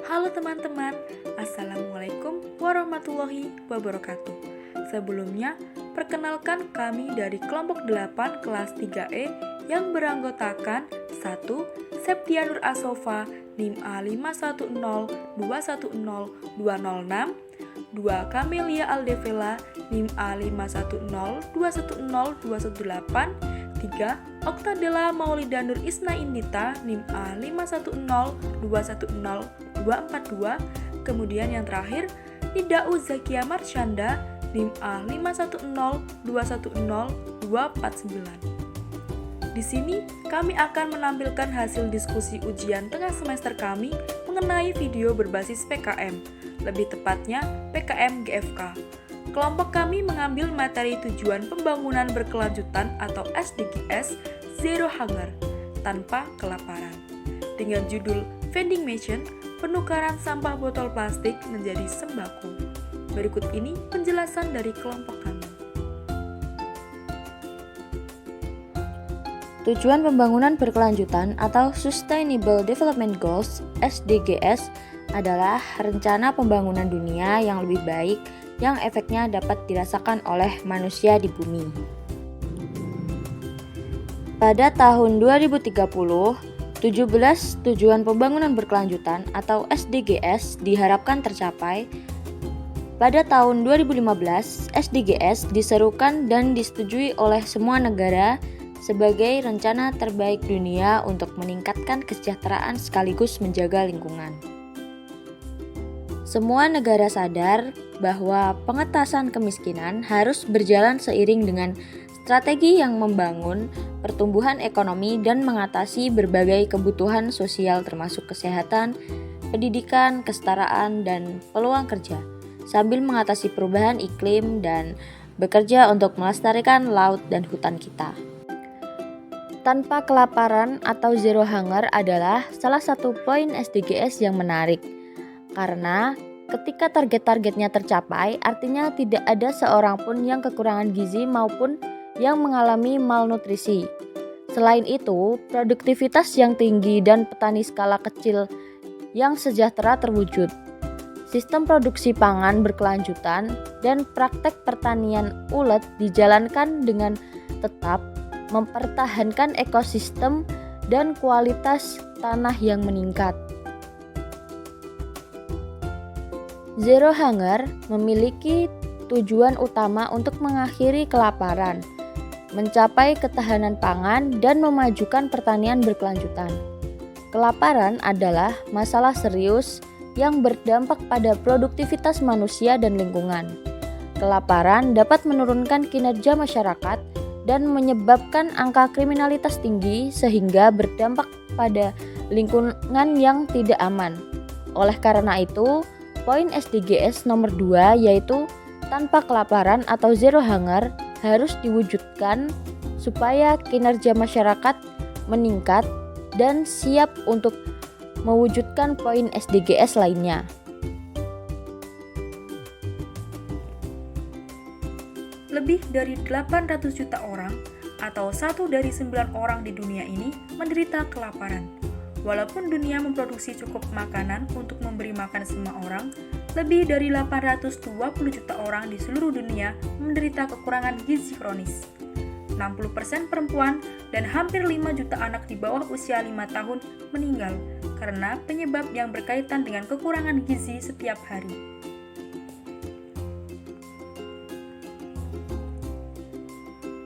Halo teman-teman, Assalamualaikum warahmatullahi wabarakatuh. Sebelumnya, perkenalkan kami dari kelompok 8 kelas 3E yang beranggotakan 1. Septianur Asofa NIM A5102100206, 2. Camelia Aldevela NIM A5102102118, 3. Oktadela Maulida Nur Isna Indita NIM A5102100242, kemudian yang terakhir Nidau Zakia Marsyanda NIM A5102100249. Di sini kami akan menampilkan hasil diskusi ujian tengah semester kami mengenai video berbasis PKM, lebih tepatnya PKM GFK. Kelompok kami mengambil materi tujuan pembangunan berkelanjutan atau SDGs Zero Hunger, tanpa kelaparan, dengan judul Vending Machine, penukaran sampah botol plastik menjadi sembako. Berikut ini penjelasan dari kelompok kami. Tujuan pembangunan berkelanjutan atau Sustainable Development Goals (SDGs) adalah rencana pembangunan dunia yang lebih baik yang efeknya dapat dirasakan oleh manusia di bumi. Pada tahun 2030, 17 tujuan pembangunan berkelanjutan atau SDGs diharapkan tercapai. Pada tahun 2015, SDGs diserukan dan disetujui oleh semua negara sebagai rencana terbaik dunia untuk meningkatkan kesejahteraan sekaligus menjaga lingkungan. Semua negara sadar bahwa pengentasan kemiskinan harus berjalan seiring dengan strategi yang membangun pertumbuhan ekonomi dan mengatasi berbagai kebutuhan sosial termasuk kesehatan, pendidikan, kesetaraan, dan peluang kerja, sambil mengatasi perubahan iklim dan bekerja untuk melestarikan laut dan hutan kita. Tanpa kelaparan atau zero hunger adalah salah satu poin SDGs yang menarik, karena ketika target-targetnya tercapai, artinya tidak ada seorang pun yang kekurangan gizi maupun yang mengalami malnutrisi. Selain itu, produktivitas yang tinggi dan petani skala kecil yang sejahtera terwujud. Sistem produksi pangan berkelanjutan dan praktek pertanian ulet dijalankan dengan tetap mempertahankan ekosistem dan kualitas tanah yang meningkat. Zero Hunger memiliki tujuan utama untuk mengakhiri kelaparan, mencapai ketahanan pangan, dan memajukan pertanian berkelanjutan. Kelaparan adalah masalah serius yang berdampak pada produktivitas manusia dan lingkungan. Kelaparan dapat menurunkan kinerja masyarakat dan menyebabkan angka kriminalitas tinggi sehingga berdampak pada lingkungan yang tidak aman. Oleh karena itu, poin SDGs nomor 2 yaitu tanpa kelaparan atau zero hunger harus diwujudkan supaya kinerja masyarakat meningkat dan siap untuk mewujudkan poin SDGs lainnya. Lebih dari 800 juta orang atau 1 dari 9 orang di dunia ini menderita kelaparan. Walaupun dunia memproduksi cukup makanan untuk memberi makan semua orang, lebih dari 820 juta orang di seluruh dunia menderita kekurangan gizi kronis. 60% perempuan dan hampir 5 juta anak di bawah usia 5 tahun meninggal karena penyebab yang berkaitan dengan kekurangan gizi setiap hari.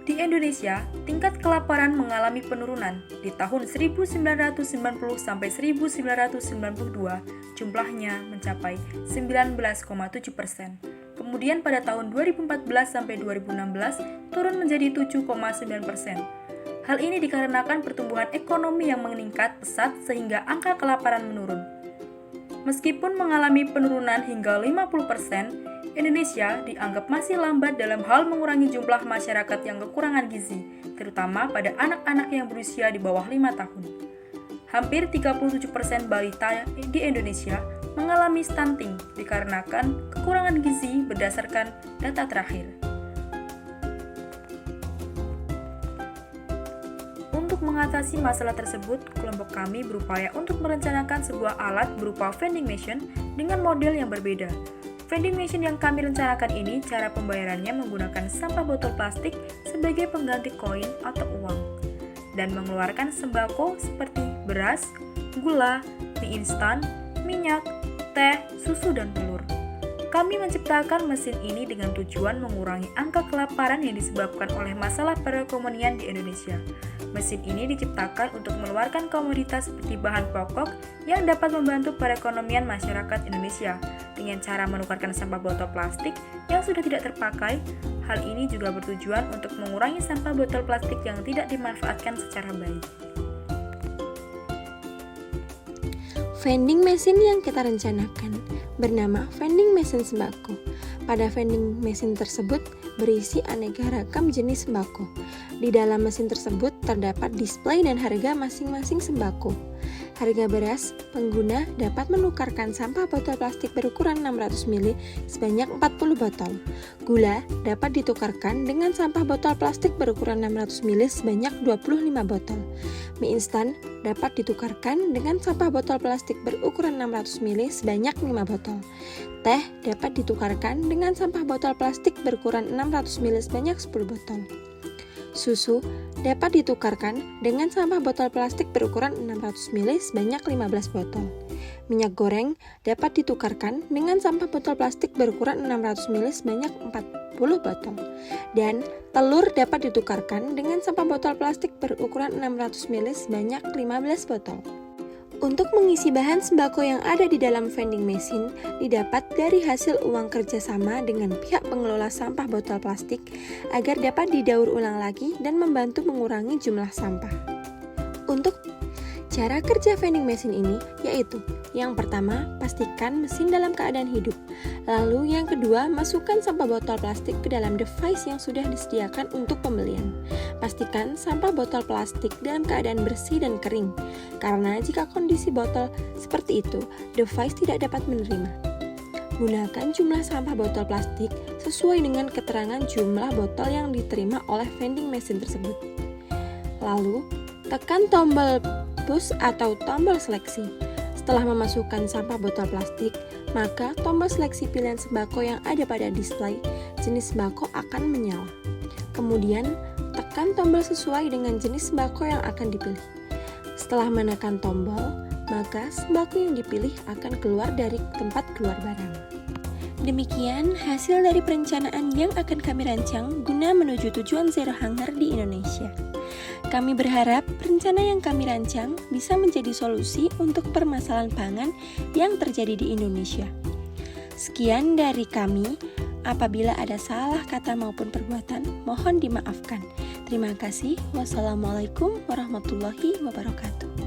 Di Indonesia, tingkat kelaparan mengalami penurunan. Di tahun 1990 sampai 1992, jumlahnya mencapai 19,7%. Kemudian pada tahun 2014 sampai 2016 turun menjadi 7,9%. Hal ini dikarenakan pertumbuhan ekonomi yang meningkat pesat sehingga angka kelaparan menurun. Meskipun mengalami penurunan hingga 50%, Indonesia dianggap masih lambat dalam hal mengurangi jumlah masyarakat yang kekurangan gizi, terutama pada anak-anak yang berusia di bawah 5 tahun. Hampir 37% balita di Indonesia mengalami stunting dikarenakan kekurangan gizi berdasarkan data terakhir. Untuk mengatasi masalah tersebut, kelompok kami berupaya untuk merencanakan sebuah alat berupa vending machine dengan model yang berbeda. Vending machine yang kami rencanakan ini, cara pembayarannya menggunakan sampah botol plastik sebagai pengganti koin atau uang, dan mengeluarkan sembako seperti beras, gula, mie instan, minyak, teh, susu, dan telur. Kami menciptakan mesin ini dengan tujuan mengurangi angka kelaparan yang disebabkan oleh masalah perekonomian di Indonesia. Mesin ini diciptakan untuk mengeluarkan komoditas seperti bahan pokok yang dapat membantu perekonomian masyarakat Indonesia dengan cara menukarkan sampah botol plastik yang sudah tidak terpakai. Hal ini juga bertujuan untuk mengurangi sampah botol plastik yang tidak dimanfaatkan secara baik. Vending machine yang kita rencanakan bernama vending machine sembako. Pada vending machine tersebut berisi aneka ragam jenis sembako. Di dalam mesin tersebut terdapat display dan harga masing-masing sembako. Harga beras, pengguna dapat menukarkan sampah botol plastik berukuran 600 ml sebanyak 40 botol. Gula dapat ditukarkan dengan sampah botol plastik berukuran 600 ml sebanyak 25 botol. Mie instan dapat ditukarkan dengan sampah botol plastik berukuran 600 ml sebanyak 5 botol. Teh dapat ditukarkan dengan sampah botol plastik berukuran 600 ml sebanyak 10 botol. Susu dapat ditukarkan dengan sampah botol plastik berukuran 600 ml sebanyak 15 botol. Minyak goreng dapat ditukarkan dengan sampah botol plastik berukuran 600 ml sebanyak 40 botol. Dan telur dapat ditukarkan dengan sampah botol plastik berukuran 600 ml sebanyak 15 botol. Untuk mengisi bahan sembako yang ada di dalam vending machine didapat dari hasil uang kerjasama dengan pihak pengelola sampah botol plastik agar dapat didaur ulang lagi dan membantu mengurangi jumlah sampah. Untuk cara kerja vending machine ini yaitu: yang pertama, pastikan mesin dalam keadaan hidup. Lalu yang kedua, masukkan sampah botol plastik ke dalam device yang sudah disediakan untuk pembelian. Pastikan sampah botol plastik dalam keadaan bersih dan kering, karena jika kondisi botol seperti itu, device tidak dapat menerima. Gunakan jumlah sampah botol plastik sesuai dengan keterangan jumlah botol yang diterima oleh vending machine tersebut. Lalu, tekan tombol push atau tombol seleksi. Setelah memasukkan sampah botol plastik, maka tombol seleksi pilihan sembako yang ada pada display jenis sembako akan menyala. Kemudian, tekan tombol sesuai dengan jenis sembako yang akan dipilih. Setelah menekan tombol, maka sembako yang dipilih akan keluar dari tempat keluar barang. Demikian hasil dari perencanaan yang akan kami rancang guna menuju tujuan zero hunger di Indonesia. Kami berharap rencana yang kami rancang bisa menjadi solusi untuk permasalahan pangan yang terjadi di Indonesia. Sekian dari kami. Apabila ada salah kata maupun perbuatan, mohon dimaafkan. Terima kasih. Wassalamualaikum warahmatullahi wabarakatuh.